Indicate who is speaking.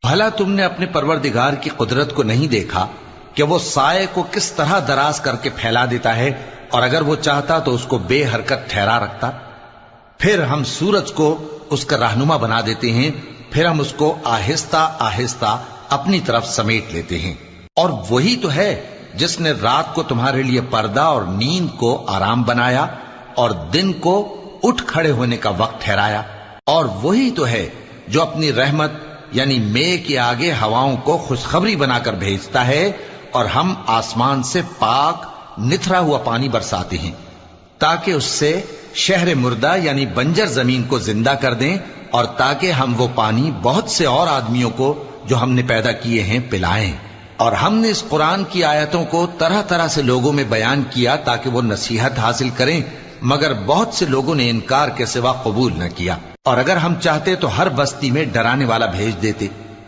Speaker 1: بھلا تم نے اپنے پروردگار کی قدرت کو نہیں دیکھا کہ وہ سائے کو کس طرح دراز کر کے پھیلا دیتا ہے، اور اگر وہ چاہتا تو اس کو بے حرکت ٹھہرا رکھتا؟ پھر ہم سورج کو اس کا رہنما بنا دیتے ہیں، پھر ہم اس کو آہستہ آہستہ اپنی طرف سمیٹ لیتے ہیں۔ اور وہی تو ہے جس نے رات کو تمہارے لیے پردہ اور نیند کو آرام بنایا اور دن کو اٹھ کھڑے ہونے کا وقت ٹھہرایا۔ اور وہی تو ہے جو اپنی رحمت یعنی مے کے آگے ہواؤں کو خوشخبری بنا کر بھیجتا ہے، اور ہم آسمان سے پاک نتھرا ہوا پانی برساتے ہیں تاکہ اس سے شہر مردہ یعنی بنجر زمین کو زندہ کر دیں، اور تاکہ ہم وہ پانی بہت سے اور آدمیوں کو جو ہم نے پیدا کیے ہیں پلائیں۔ اور ہم نے اس قرآن کی آیتوں کو طرح طرح سے لوگوں میں بیان کیا تاکہ وہ نصیحت حاصل کریں، مگر بہت سے لوگوں نے انکار کے سوا قبول نہ کیا۔ اور اگر ہم چاہتے تو ہر بستی میں ڈرانے والا بھیج دیتے،